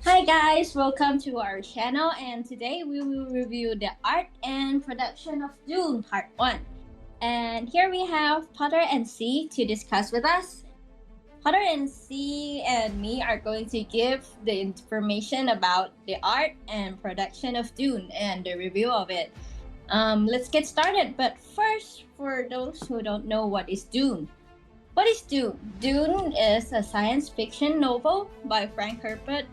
Hi guys, welcome to our channel and today we will review the art and production of Dune Part 1. And here we have Potter and C to discuss with us. Potter and C and me are going to give the information about the art and production of Dune and the review of it. Let's get started, but first, for those who don't know what is Dune. What is Dune? Dune is a science fiction novel by Frank Herbert,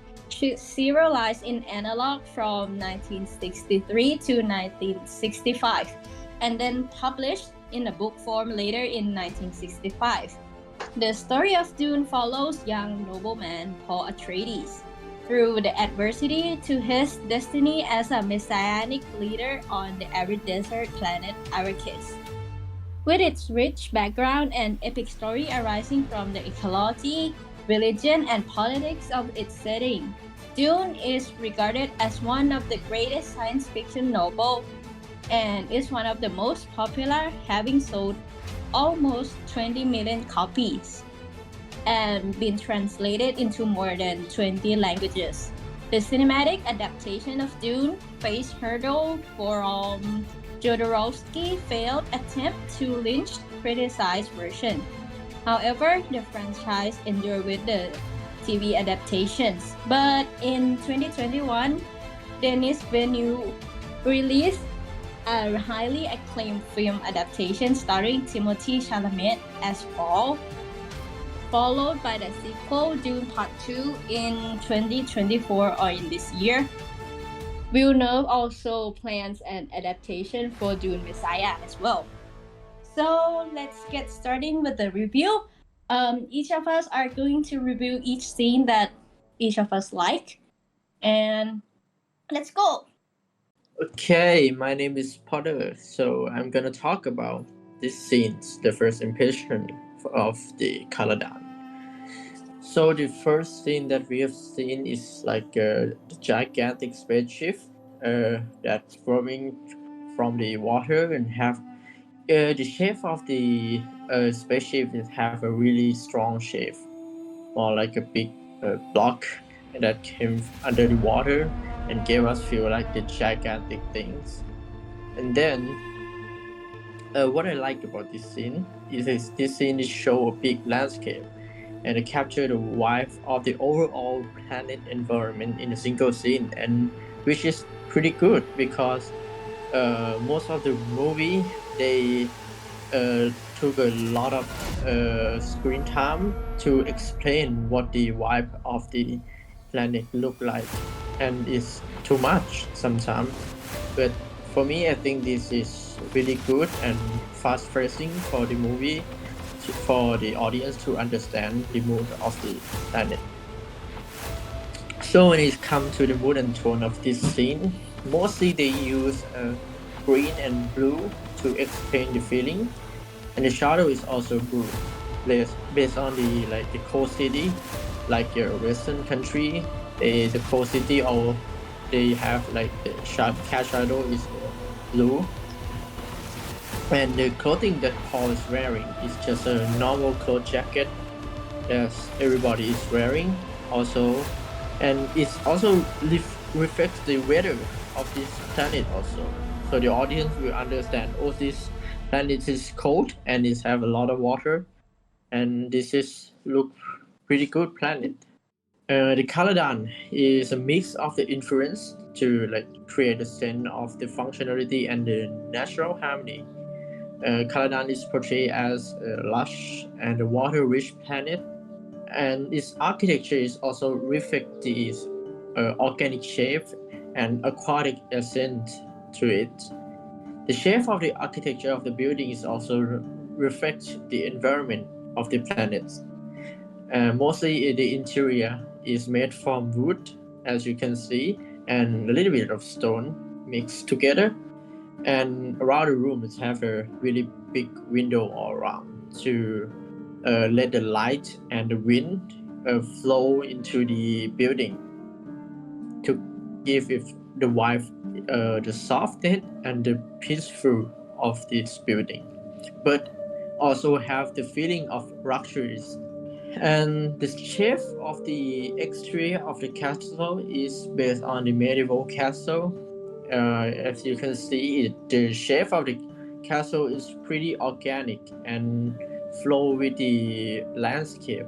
serialized in analog from 1963 to 1965, and then published in a book form later in 1965. The story of Dune follows young nobleman Paul Atreides through the adversity to his destiny as a messianic leader on the arid desert planet Arrakis. With its rich background and epic story arising from the ecology, religion, and politics of its setting, Dune is regarded as one of the greatest science fiction novels and is one of the most popular, having sold almost 20 million copies and been translated into more than 20 languages. The cinematic adaptation of Dune faced hurdle from Jodorowsky's failed attempt to lynch criticized version. However, the franchise endured with the TV adaptations. But in 2021, Denis Villeneuve released a highly acclaimed film adaptation starring Timothée Chalamet as Paul, followed by the sequel Dune Part 2 in 2024 or in this year. Villeneuve also plans an adaptation for Dune Messiah as well. So let's get starting with the review. Each of us are going to review each scene that each of us like, and let's go. Okay, my name is Potter, so I'm gonna talk about these scenes, the first impression of the Caladan. So the first scene that we have seen is like the gigantic spaceship that's growing from the water and have the shape of the spaceship is have a really strong shape, more like a big block that came under the water and gave us feel like the gigantic things. And then what I like about this scene is this scene is show a big landscape and it capture the vibe of the overall planet environment in a single scene, and which is pretty good because most of the movie they took a lot of screen time to explain what the vibe of the planet look like, and it's too much sometimes. But for me, I think this is really good and fast pacing for the movie, for the audience to understand the mood of the planet. So when it comes to the mood and tone of this scene, mostly they use green and blue to explain the feeling, and the shadow is also blue, based on the cold city, like your western country. The cold city, or they have like the cat shadow is blue, and the clothing that Paul is wearing is just a normal cloth jacket that everybody is wearing also, and it's also reflects the weather of this planet also, so the audience will understand, oh, this planet is cold and it have a lot of water, and this is look pretty good planet. The Caladan is a mix of the influence to like create a sense of the functionality and the natural harmony. Caladan is portrayed as a lush and a water-rich planet, and its architecture is also reflect its organic shape and aquatic essence to it. The shape of the architecture of the building is also reflect the environment of the planet. Mostly the interior is made from wood, as you can see, and a little bit of stone mixed together. And around the rooms have a really big window all around to let the light and the wind flow into the building to give it the vibe, the softness and the peaceful of this building, but also have the feeling of luxuries And the shape of the exterior of the castle is based on the medieval castle. As you can see, the shape of the castle is pretty organic and flow with the landscape.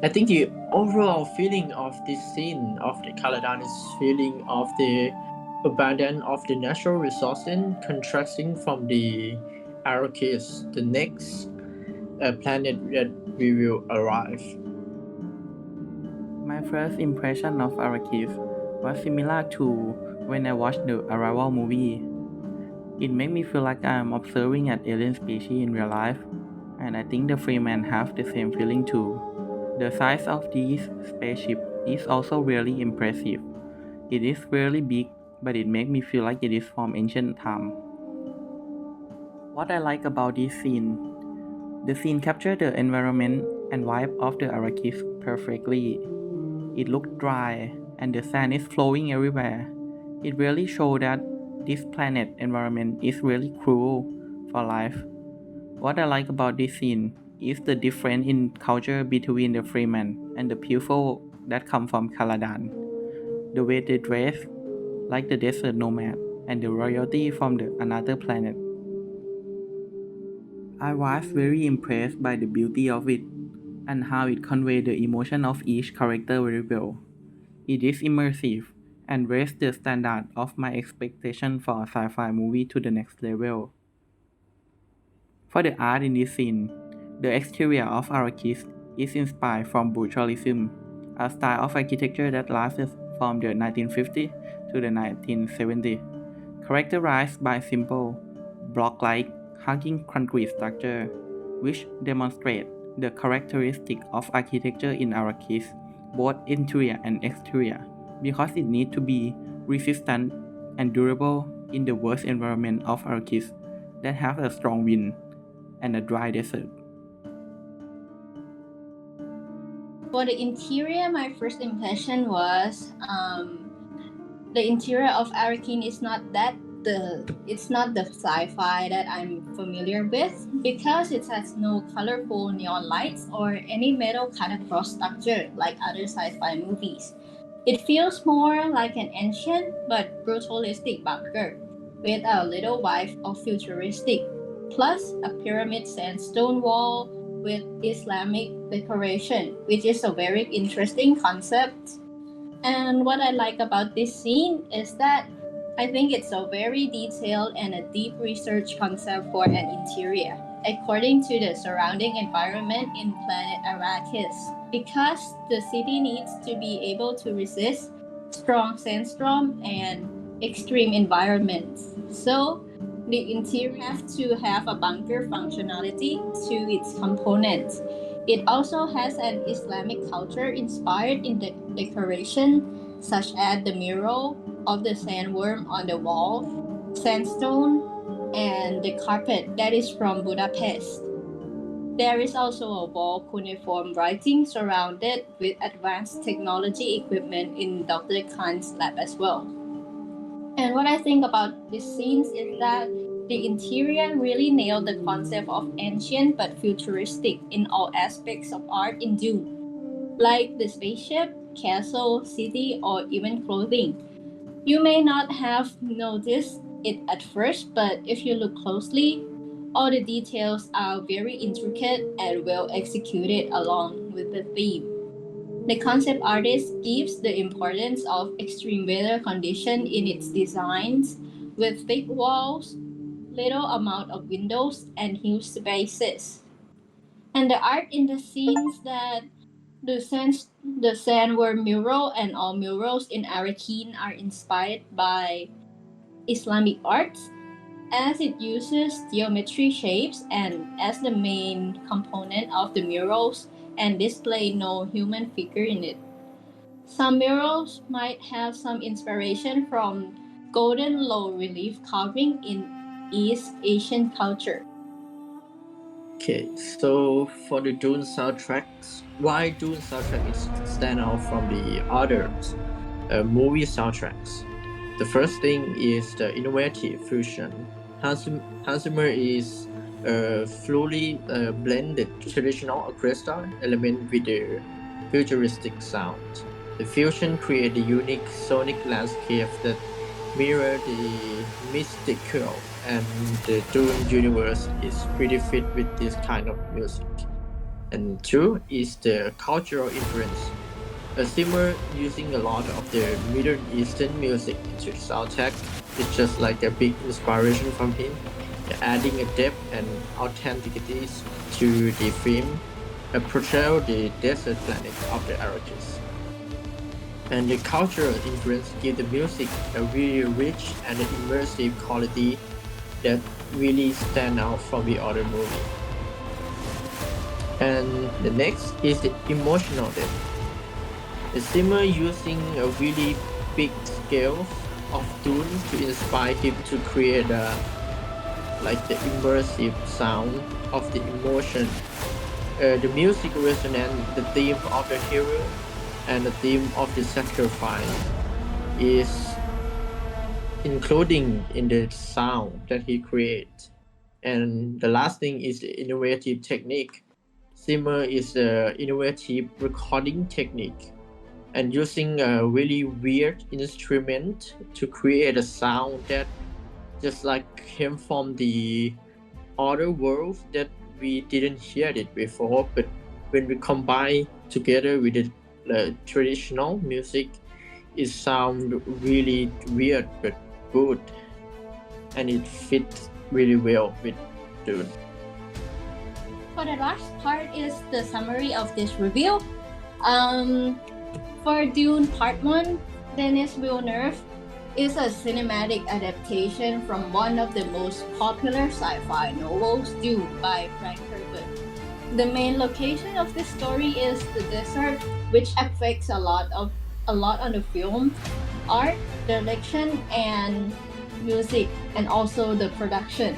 I think the overall feeling of this scene of the Caladan is feeling of the abundance of the natural resources contrasting from the Arrakis, the next planet that we will arrive. My first impression of Arrakis was similar to when I watched the Arrival movie. It made me feel like I'm observing an alien species in real life, and I think the Freeman have the same feeling too. The size of this spaceship is also really impressive. It is really big, but it makes me feel like it is from ancient time. What I like about this scene, the scene captured the environment and vibe of the Arrakis perfectly. It looked dry, and the sand is flowing everywhere. It really showed that this planet environment is really cruel for life. What I like about this scene is the difference in culture between the Freeman and the people that come from Caladan. The way they dress, like the desert nomad, and the royalty from another planet. I was very impressed by the beauty of it and how it conveyed the emotion of each character very well. It is immersive and raised the standard of my expectation for a sci-fi movie to the next level. For the art in this scene, the exterior of Arrakis is inspired from brutalism, a style of architecture that lasted from the 1950s to the 1970s, characterized by simple, block-like, hugging concrete structure, which demonstrate the characteristic of architecture in Arrakis, both interior and exterior, because it needs to be resistant and durable in the worst environment of Arrakis that have a strong wind and a dry desert. For the interior, my first impression was the interior of Arakin is not that it's not the sci-fi that I'm familiar with because it has no colorful neon lights or any metal cut across structure like other sci-fi movies. It feels more like an ancient but brutalistic bunker with a little vibe of futuristic, plus a pyramid sandstone wall with Islamic decoration, which is a very interesting concept. And what I like about this scene is that I think it's a very detailed and a deep research concept for an interior, according to the surrounding environment in planet Arrakis, because the city needs to be able to resist strong sandstorm and extreme environments. So the interior have to have a bunker functionality to its components. It also has an Islamic culture inspired in the decoration, such as the mural of the sandworm on the wall, sandstone, and the carpet that is from Budapest. There is also a wall cuneiform writing surrounded with advanced technology equipment in Dr. Khan's lab as well. And what I think about these scenes is that the interior really nailed the concept of ancient but futuristic in all aspects of art in Dune, like the spaceship, castle, city, or even clothing. You may not have noticed it at first, but if you look closely, all the details are very intricate and well executed along with the theme. The concept artist gives the importance of extreme weather condition in its designs, with thick walls, little amount of windows, and huge spaces. And the art in the scenes that the sandworm mural and all murals in Arakin are inspired by Islamic arts as it uses geometry shapes and as the main component of the murals and display no human figure in it. Some murals might have some inspiration from golden low relief carving in East Asian culture. Okay, so for the Dune soundtracks, why Dune soundtrack is stand out from the others movie soundtracks? The first thing is the innovative fusion. Hans Zimmer is fully blended traditional orchestra element with the futuristic sound. The fusion created a unique sonic landscape that mirror the mystical, and the Dune universe is pretty fit with this kind of music. And two is the cultural influence. Zimmer using a lot of the Middle Eastern music into the soundtrack is just like a big inspiration from him, adding a depth and authenticity to the film, a portrayal the desert planet of the Arrakis. And the cultural influence give the music a really rich and immersive quality that really stand out from the other movie. And the next is the emotional depth. The Zimmer using a really big scale of Dune to inspire him to create the immersive sound of the emotion. The music resonance the theme of the hero and the theme of the sacrifice is including in the sound that he creates. And the last thing is the innovative technique. Zimmer is an innovative recording technique and using a really weird instrument to create a sound that just like came from the other world that we didn't hear it before, but when we combine together with the traditional music, it sounds really weird but good, and it fits really well with Dune. For the last part is the summary of this review. Um, for Dune Part 1, Denis Villeneuve is a cinematic adaptation from one of the most popular sci-fi novels, Dune by Frank Herbert. The main location of this story is the desert, which affects a lot on the film, art, direction, and music, and also the production.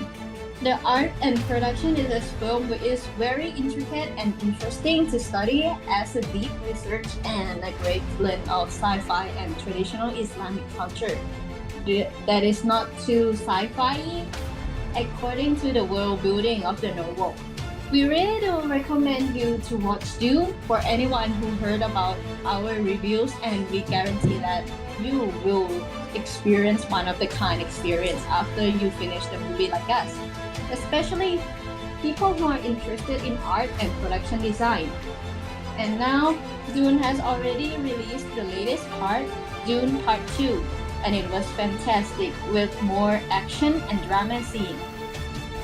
The art and production in this film is very intricate and interesting to study as a deep research and a great blend of sci-fi and traditional Islamic culture. That is not too sci-fi according to the world building of the novel. We really do recommend you to watch Dune for anyone who heard about our reviews, and we guarantee that you will experience one of the kind experience after you finish the movie like us, especially people who are interested in art and production design. And now, Dune has already released the latest part, Dune Part 2, and it was fantastic with more action and drama scene.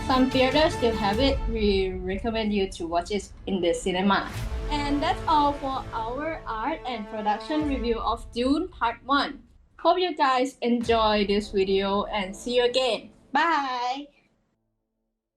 Some theaters still have it. We recommend you to watch it in the cinema. And that's all for our art and production review of Dune Part 1. Hope you guys enjoy this video and see you again. Bye!